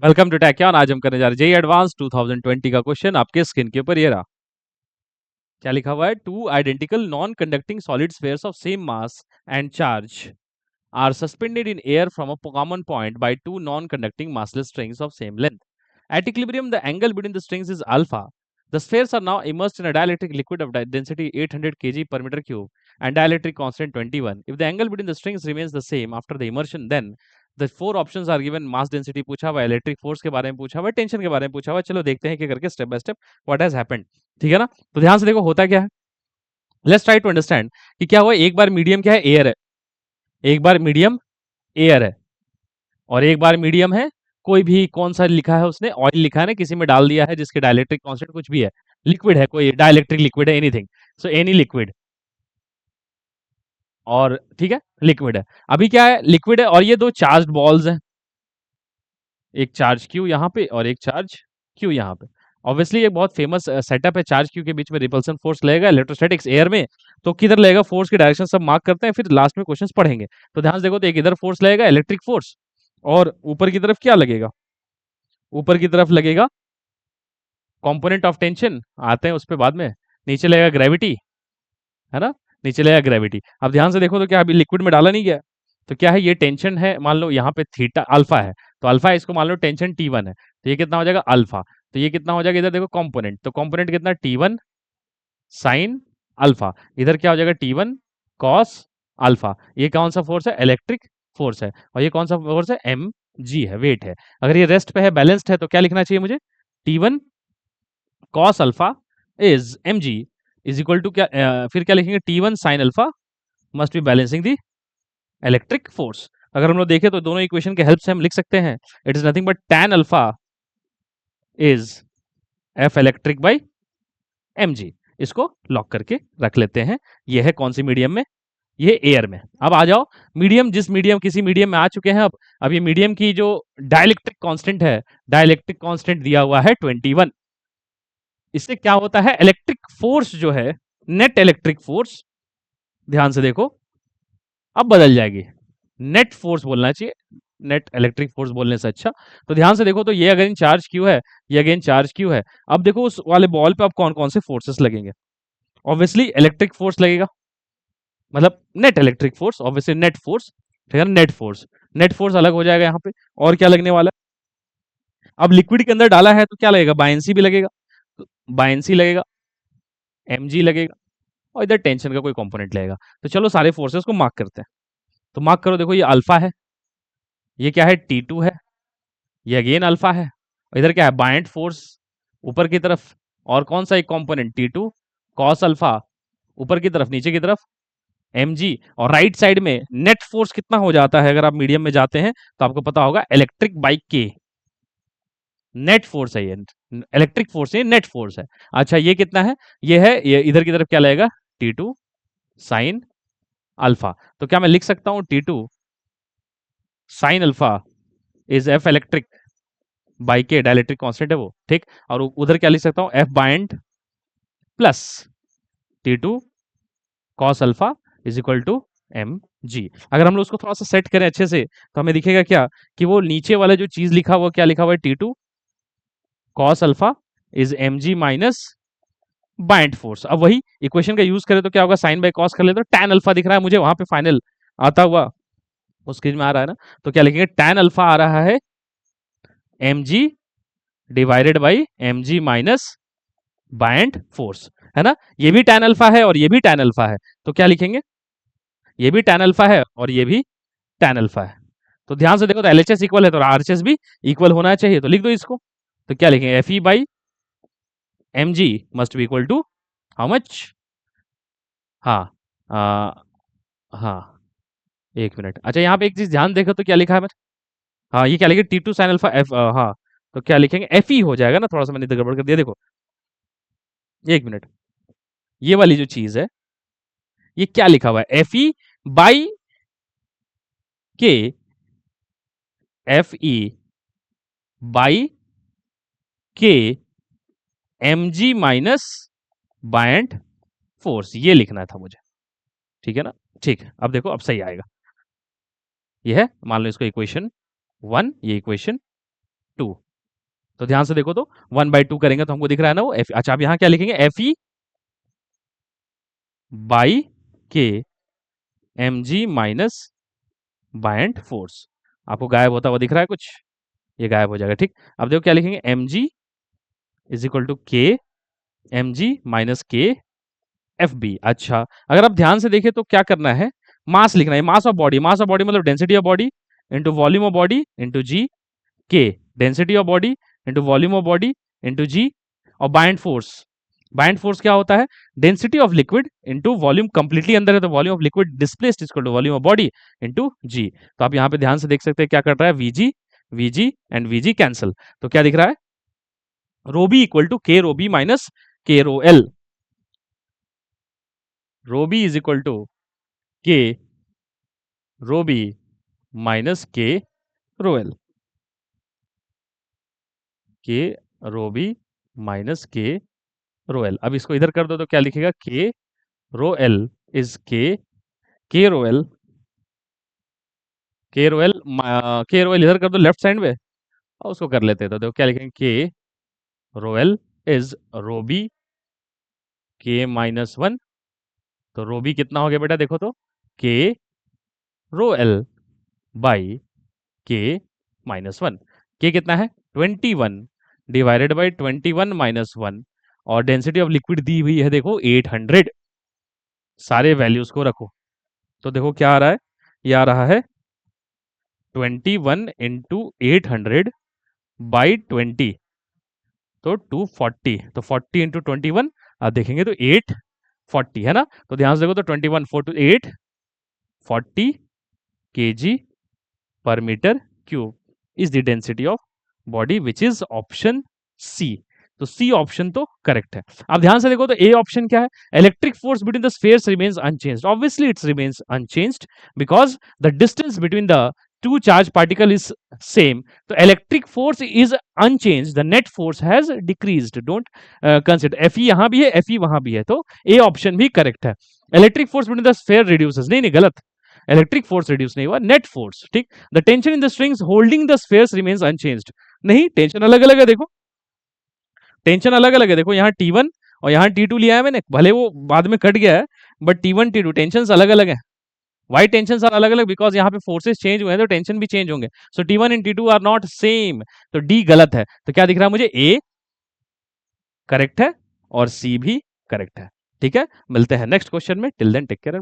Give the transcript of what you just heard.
Welcome to टैक्यान। आज हम करने जा रहे हैं जेई एडवांस 2020 का क्वेश्चन आपके स्क्रीन के ऊपर ये रहा। क्या लिखा हुआ है? Two identical non conducting solid spheres of same mass and charge are suspended in air from a common point by two non-conducting massless strings of same length. At equilibrium, the angle between the strings is alpha. The spheres are now immersed in a dielectric liquid of density 800 kg per meter cube and dielectric constant 21. If the angle between the strings remains the same after the immersion, then the four options are given. mass density पूछा हुआ है, electric force के बारे में पूछा हुआ है, tension के बारे में पूछा हुआ है। चलो देखते हैं कि करके step by step what has happened. ठीक है ना? तो ध्यान से देखो होता क्या है। लेट्स ट्राई टू अंडरस्टैंड कि क्या हुआ। एक बार मीडियम क्या है? एयर है। एक बार मीडियम एयर है और एक बार मीडियम है कोई भी, कौन सा लिखा है उसने? ऑयल लिखा है ना, किसी में डाल दिया है जिसके डाइलेक्ट्रिक कांस्टेंट कुछ भी है। लिक्विड है, कोई डाइलेक्ट्रिक लिक्विड है, एनीथिंग। So any liquid. और ठीक है, लिक्विड है। अभी क्या है? लिक्विड है और ये दो चार्ज्ड बॉल्स हैं। एक चार्ज क्यू यहाँ पे और एक चार्ज क्यू यहाँ पे। ऑब्वियसली एक बहुत फेमस सेटअप है। चार्ज क्यू के बीच में रिपल्सन फोर्स लगेगा, इलेक्ट्रोस्टैटिक्स एयर में। तो किधर लगेगा फोर्स की डायरेक्शन सब मार्क करते हैं, फिर लास्ट में क्वेश्चंस पढ़ेंगे। तो ध्यान से देखो, तो एक इधर फोर्स लगेगा इलेक्ट्रिक फोर्स, और ऊपर की तरफ क्या लगेगा? ऊपर की तरफ लगेगा कंपोनेंट ऑफ टेंशन, आते हैं उस पे बाद में। नीचे लगेगा ग्रेविटी, है ना? नीचे लगेगा ग्रेविटी। अब ध्यान से देखो तो क्या अभी लिक्विड में डाला नहीं गया? तो क्या है? ये टेंशन है, मान लो यहाँ पे थीटा अल्फा है, तो अल्फा है, इसको मान लो टेंशन T1 है, तो ये कितना हो जाएगा? अल्फा। तो ये कितना हो जाएगा? इधर देखो कंपोनेंट, तो कंपोनेंट कितना? T1 sine alpha. इधर क्या हो जाएगा? T1 cos alpha. ये कौन सा फोर्स है? इलेक्ट्रिक फोर्स है। और ये कौन सा फोर्स है? mg है, वेट है। अगर ये रेस्ट पे है, बैलेंस्ड है, तो क्या लिखना चाहिए मुझे? T1 cos alpha is mg is equal to क्या, फिर क्या लिखेंगे? T1 sine alpha must be balancing the electric force. अगर हम लोग देखें तो दोनों इक्वेशन के हेल्प से हम लिख सकते हैं, it is nothing but tan alpha is F electric by mg। इसको लॉक करके रख लेते हैं। ये है कौन सी मीडियम में? ये एयर में। अब आ जाओ मीडियम, जिस मीडियम, किसी मीडियम में आ चुके हैं। अब ये मीडियम की जो डाइलेक्ट्रिक कांस्टेंट है, डाइलेक्ट्रिक कांस्टेंट दिया हुआ है 21। इससे क्या होता है? इलेक्ट्रिक फोर्स जो है, नेट इलेक्ट्रिक फोर्स, ध्यान से देखो, अब बदल जाएगी। नेट फोर्स बोलना चाहिए, नेट इलेक्ट्रिक फोर्स बोलने से अच्छा। तो ध्यान से देखो, तो ये अगेन चार्ज क्यू है, ये अगेन चार्ज क्यू है। अब देखो उस वाले बॉल पे अब कौन कौन से फोर्सेस लगेंगे? ऑब्वियसली इलेक्ट्रिक फोर्स लगेगा, मतलब net electric force, obviously net force. ठीक है, नेट फोर्स। नेट फोर्स अलग हो जाएगा यहाँ पे। और क्या लगने वाला है? अब लिक्विड के अंदर डाला है तो क्या लगेगा? बायंसी भी लगेगा, बायंसी लगेगा, mg लगेगा, और इधर टेंशन का कोई कंपोनेंट लगेगा। तो चलो सारे फोर्सेस को मार्क करते हैं। तो मार्क करो, देखो ये अल्फा है, ये क्या है? T2 है, ये अगेन अल्फा है, और इधर क्या है? बायंट फोर्स ऊपर की तरफ। और कौन सा एक कंपोनेंट? T2 कॉस अल्फा ऊपर की तरफ, नीचे की तरफ mg। और राइट साइड में नेट फोर्स कितना हो जाता है? अगर आप मीडियम में जाते हैं तो आपको पता होगा, इलेक्ट्रिक बाइक के नेट फोर्स है ये, इलेक्ट्रिक फोर्स है, नेट फोर्स है। अच्छा ये कितना है? ये है, ये इधर की तरफ क्या लगेगा? T2 sine alpha. तो क्या मैं लिख सकता हूं T2 sine alpha is F electric by K, dielectric constant है वो, ठीक। और उधर क्या लिख सकता हूं? F bind plus T2 cos alpha is equal to mg। अगर हम लोग उसको थोड़ा सा सेट करें अच्छे से, तो हमें दिखेगा क्या, कि वो नीचे वाला जो चीज लिखा हुआ, क्या लिखा हुआ है? T2 cos alpha is mg minus bind force. अब वही इक्वेशन का यूज करें तो क्या होगा? साइन बाय कॉस कर ले तो tan अल्फा दिख रहा है मुझे वहां पे फाइनल आता हुआ, उस स्क्रीन में आ रहा है ना? तो क्या लिखेंगे? tan अल्फा आ रहा है mg divided by mg minus bind force, है ना? ये भी tan अल्फा है और ये भी tan अल्फा है, तो क्या लिखेंगे? ये भी tan अल्फा है और ये भी tan अल्फा है। तो ध्यान से देखो, तो एलएचएस इक्वल है तो आरएचएस भी इक्वल होना चाहिए, तो लिख दो इसको। तो क्या लिखेंगे? F E by mg must be equal to how much? हाँ, आ, हाँ, एक मिनट। अच्छा यहाँ पे एक चीज ध्यान देखो तो क्या लिखा है? हाँ, ये क्या लिखेंगे? T2 साइन अल्फा एफ, हाँ, तो क्या लिखेंगे? एफ ई हो जाएगा ना? थोड़ा सा मैंने इधर गड़बड़ कर दिया, देखो एक मिनट। ये वाली जो चीज है, ये क्या लिखा हुआ है? एफ ई बाई के, एफ ई बाई के mg माइनस बायंट फोर्स, ये लिखना था मुझे। ठीक है ना? ठीक है, अब देखो अब सही आएगा। ये है, मान लो इसको इक्वेशन 1, ये इक्वेशन 2। तो ध्यान से देखो तो 1/2 करेंगे तो हमको दिख रहा है ना वो F। अच्छा, अब यहाँ क्या लिखेंगे? Fe बाई के mg माइनस बायंट फोर्स। आपको गायब होता हुआ दिख रहा है कुछ? ये गायब हो जाएगा, ठीक। अब देखो क्या लिखेंगे? mg इज इक्वल टू के mg माइनस के एफ बी। अच्छा, अगर आप ध्यान से देखें तो क्या करना है? मास लिखना है, mass of body. Mass of body मतलब density of body into volume of body into g. के density of body into volume of body into g. और बाइंड फोर्स, बाइंड फोर्स क्या होता है? Density of liquid into volume, completely अंदर है तो volume of liquid displaced equal to volume of body into g. तो आप यहाँ पे ध्यान से देख सकते हैं क्या कर रहा है? VG VG and VG cancel. तो क्या दिख रहा है? रो B equal to K rho B minus K rho L. Rho B is equal to K rho B minus K rho L. के rho B minus K rho L. अब इसको इधर कर दो तो क्या लिखेगा? के रो एल इज के रो एल, के रो एल, के रो एल इधर कर दो लेफ्ट साइड में और उसको कर लेते हैं। तो देखो क्या लिखेंगे? K rho L is rho B K minus 1। तो रो बी कितना हो गया बेटा? देखो तो के रो एल बाई के माइनस 1। के कितना है? 21 डिवाइडेड बाई 21 माइनस 1। और डेंसिटी ऑफ लिक्विड दी हुई है देखो 800। सारे वैल्यूज को रखो तो देखो क्या आ रहा है? ये आ रहा है 21 इंटू 800 बाई 20 तो 240। तो 40 इंटू 21 आप देखेंगे तो 840 है ना। तो ध्यान से देखो तो 21 4 to 8 40 kg per meter cube is the density of body which is option C। तो सी ऑप्शन तो करेक्ट है। अब ध्यान से देखो तो ए ऑप्शन क्या है? Electric force between the spheres remains unchanged. Obviously it's remains unchanged because the distance between the two charge particle is same. तो electric force is unchanged, the net force has decreased. Don't consider. F E यहां भी है, F E वहां भी है, तो A option भी correct है। Electric force between the sphere reduces, नहीं नहीं गलत। इलेक्ट्रिक फोर्स रिड्यूस नहीं हुआ, नेट फोर्स, ठीक। The tension in the strings holding the spheres remains unchanged. नहीं, टेंशन अलग अलग है देखो, टेंशन अलग अलग है देखो। यहाँ T1 और यहाँ T2 लिया है मैंने, भले वो बाद में कट गया है बट T1 T2 टेंशन अलग अलग है। वाई टेंशन आर अलग अलग बिकॉज यहाँ पे फोर्सेस चेंज हुए हैं तो टेंशन भी चेंज होंगे। So T1 and T2 are not same. तो डी गलत है। तो क्या दिख रहा है मुझे? ए करेक्ट है और सी भी करेक्ट है। ठीक है, मिलते हैं नेक्स्ट क्वेश्चन में। Till then take care.